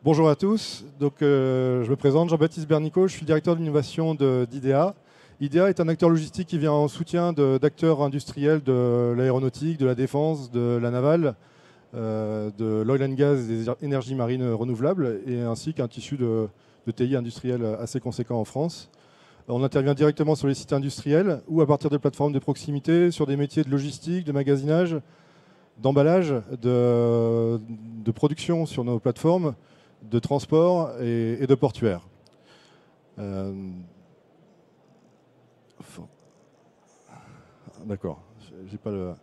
Bonjour à tous, je me présente, Jean-Baptiste Bernicot, je suis le directeur d'innovation d'IDEA. IDEA est un acteur logistique qui vient en soutien d'acteurs industriels de l'aéronautique, de la défense, de la navale, de l'oil and gas et des énergies marines renouvelables, et ainsi qu'un tissu de TI industriel assez conséquent en France. On intervient directement sur les sites industriels ou à partir de plateformes de proximité sur des métiers de logistique, de magasinage, d'emballage, de production sur nos plateformes, de transport et de portuaire. D'accord, j'ai pas le...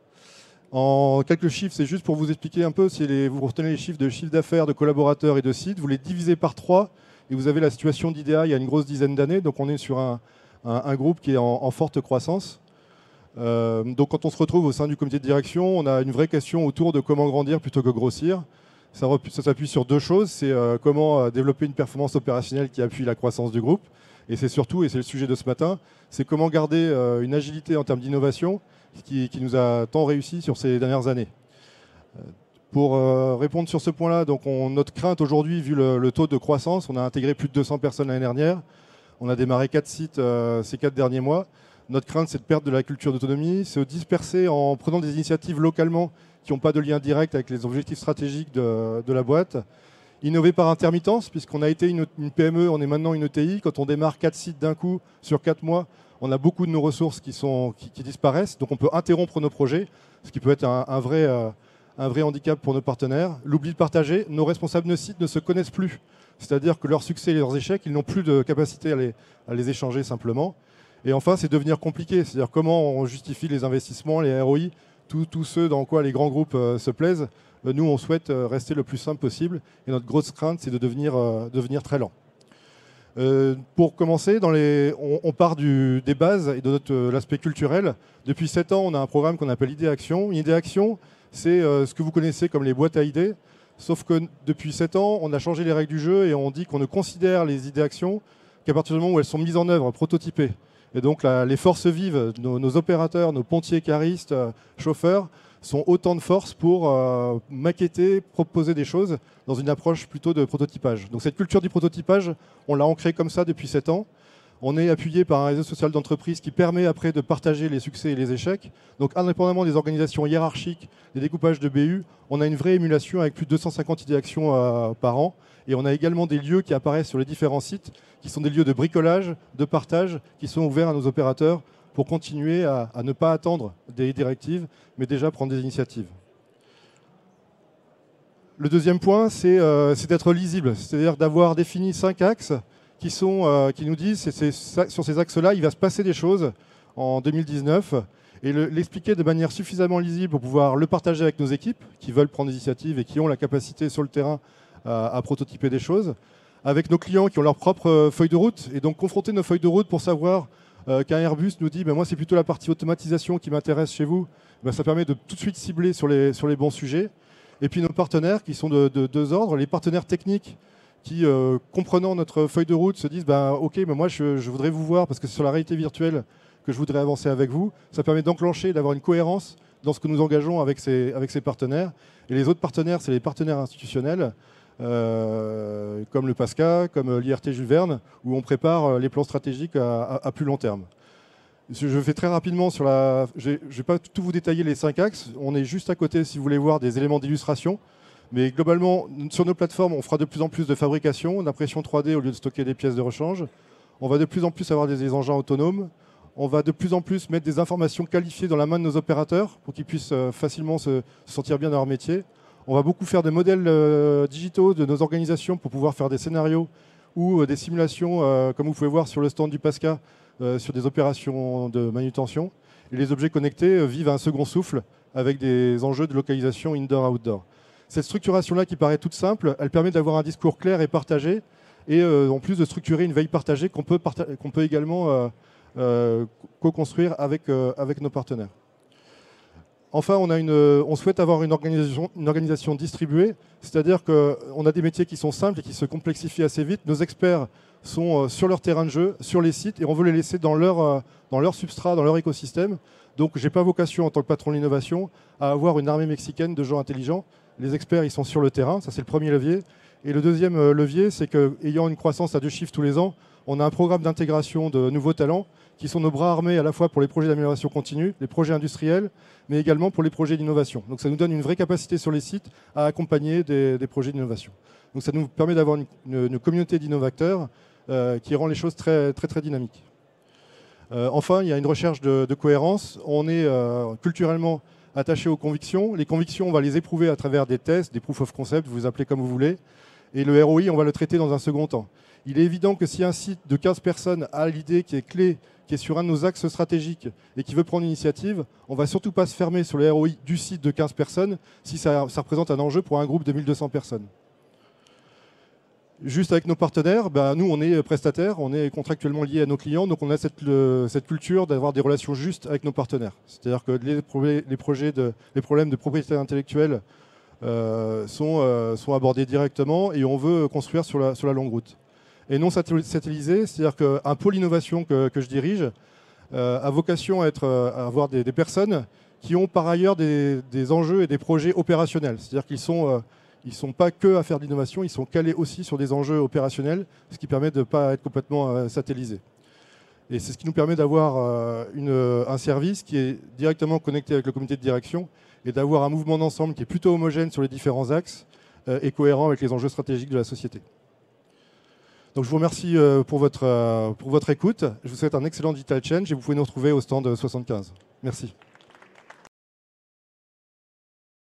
En quelques chiffres, c'est juste pour vous expliquer un peu, si vous retenez les chiffres de chiffre d'affaires, de collaborateurs et de sites, vous les divisez par 3 et vous avez la situation d'IDEA il y a une grosse dizaine d'années. Donc on est sur un groupe qui est en forte croissance. Donc quand on se retrouve au sein du comité de direction, on a une vraie question autour de comment grandir plutôt que grossir. Ça s'appuie sur 2 choses. C'est comment développer une performance opérationnelle qui appuie la croissance du groupe. Et c'est surtout, et c'est le sujet de ce matin, c'est comment garder une agilité en termes d'innovation qui nous a tant réussi sur ces dernières années. Pour répondre sur ce point-là, notre crainte aujourd'hui, vu le taux de croissance, on a intégré plus de 200 personnes l'année dernière. On a démarré 4 sites ces 4 derniers mois. Notre crainte, c'est de perdre de la culture d'autonomie, se disperser en prenant des initiatives localement qui n'ont pas de lien direct avec les objectifs stratégiques de la boîte. Innover par intermittence, puisqu'on a été une PME, on est maintenant une ETI. Quand on démarre 4 sites d'un coup sur 4 mois, on a beaucoup de nos ressources qui disparaissent. Donc on peut interrompre nos projets, ce qui peut être un vrai handicap pour nos partenaires. L'oubli de partager, nos responsables de sites ne se connaissent plus. C'est-à-dire que leurs succès et leurs échecs, ils n'ont plus de capacité à les échanger simplement. Et enfin, c'est devenir compliqué. C'est-à-dire comment on justifie les investissements, les ROI, tous ceux dans quoi les grands groupes se plaisent. Nous, on souhaite rester le plus simple possible. Et notre grosse crainte, c'est de devenir très lent. Pour commencer, on part des bases et de l'aspect culturel. Depuis 7 ans, on a un programme qu'on appelle Idée Action. Une idée action, c'est ce que vous connaissez comme les boîtes à idées. Sauf que depuis 7 ans, on a changé les règles du jeu et on dit qu'on ne considère les idées actions qu'à partir du moment où elles sont mises en œuvre, prototypées. Et donc les forces vives, nos opérateurs, nos pontiers, caristes, chauffeurs, sont autant de forces pour maqueter, proposer des choses dans une approche plutôt de prototypage. Donc cette culture du prototypage, on l'a ancrée comme ça depuis 7 ans. On est appuyé par un réseau social d'entreprise qui permet après de partager les succès et les échecs. Donc indépendamment des organisations hiérarchiques, des découpages de BU, on a une vraie émulation avec plus de 250 idées actions par an. Et on a également des lieux qui apparaissent sur les différents sites, qui sont des lieux de bricolage, de partage, qui sont ouverts à nos opérateurs pour continuer à ne pas attendre des directives, mais déjà prendre des initiatives. Le deuxième point, c'est d'être lisible, c'est-à-dire d'avoir défini 5 axes qui nous disent que sur ces axes-là, il va se passer des choses en 2019 et l'expliquer de manière suffisamment lisible pour pouvoir le partager avec nos équipes qui veulent prendre des initiatives et qui ont la capacité sur le terrain à prototyper des choses, avec nos clients qui ont leur propre feuille de route et donc confronter nos feuilles de route pour savoir qu'un Airbus nous dit moi c'est plutôt la partie automatisation qui m'intéresse chez vous, ça permet de tout de suite cibler sur les bons sujets. Et puis nos partenaires qui sont de 2 ordres, les partenaires techniques qui, comprenant notre feuille de route, se disent ok, mais moi je voudrais vous voir parce que c'est sur la réalité virtuelle que je voudrais avancer avec vous. Ça permet d'enclencher, d'avoir une cohérence dans ce que nous engageons avec ces partenaires. Et les autres partenaires, c'est les partenaires institutionnels, comme le PASCA, comme l'IRT Jules Verne, où on prépare les plans stratégiques à plus long terme. Je fais très rapidement je ne vais pas tout vous détailler les 5 axes. On est juste à côté, si vous voulez voir, des éléments d'illustration. Mais globalement, sur nos plateformes, on fera de plus en plus de fabrication, d'impression 3D au lieu de stocker des pièces de rechange. On va de plus en plus avoir des engins autonomes. On va de plus en plus mettre des informations qualifiées dans la main de nos opérateurs pour qu'ils puissent facilement se sentir bien dans leur métier. On va beaucoup faire des modèles digitaux de nos organisations pour pouvoir faire des scénarios ou des simulations, comme vous pouvez voir sur le stand du PASCA, sur des opérations de manutention. Et les objets connectés vivent à un second souffle avec des enjeux de localisation indoor-outdoor. Cette structuration-là qui paraît toute simple, elle permet d'avoir un discours clair et partagé et en plus de structurer une veille partagée qu'on peut également co-construire avec nos partenaires. Enfin, on souhaite avoir une organisation distribuée, c'est-à-dire qu'on a des métiers qui sont simples et qui se complexifient assez vite. Nos experts sont sur leur terrain de jeu, sur les sites, et on veut les laisser dans leur substrat, dans leur écosystème. Donc, je n'ai pas vocation, en tant que patron de l'innovation, à avoir une armée mexicaine de gens intelligents. Les experts, ils sont sur le terrain, ça c'est le premier levier. Et le deuxième levier, c'est qu'ayant une croissance à 2 chiffres tous les ans, on a un programme d'intégration de nouveaux talents qui sont nos bras armés à la fois pour les projets d'amélioration continue, les projets industriels, mais également pour les projets d'innovation. Donc ça nous donne une vraie capacité sur les sites à accompagner des projets d'innovation. Donc ça nous permet d'avoir une communauté d'innovateurs qui rend les choses très, très, très dynamiques. Enfin, il y a une recherche de cohérence. On est culturellement attaché aux convictions. Les convictions, on va les éprouver à travers des tests, des proof of concept, vous appelez comme vous voulez. Et le ROI, on va le traiter dans un second temps. Il est évident que si un site de 15 personnes a l'idée qui est clé, qui est sur un de nos axes stratégiques et qui veut prendre l'initiative, on ne va surtout pas se fermer sur le ROI du site de 15 personnes si ça représente un enjeu pour un groupe de 1200 personnes. Juste avec nos partenaires, nous on est prestataires, on est contractuellement liés à nos clients, donc on a cette culture d'avoir des relations justes avec nos partenaires. C'est-à-dire que les problèmes de propriété intellectuelle sont abordés directement et on veut construire sur la longue route. Et non satellisé, c'est-à-dire qu'un pôle innovation que je dirige a vocation à avoir des personnes qui ont par ailleurs des enjeux et des projets opérationnels. C'est-à-dire qu'ils ils ne sont pas que à faire de l'innovation, ils sont calés aussi sur des enjeux opérationnels, ce qui permet de ne pas être complètement satellisé. Et c'est ce qui nous permet d'avoir un service qui est directement connecté avec le comité de direction et d'avoir un mouvement d'ensemble qui est plutôt homogène sur les différents axes et cohérent avec les enjeux stratégiques de la société. Donc je vous remercie pour votre écoute. Je vous souhaite un excellent Digital Change et vous pouvez nous retrouver au stand 75. Merci.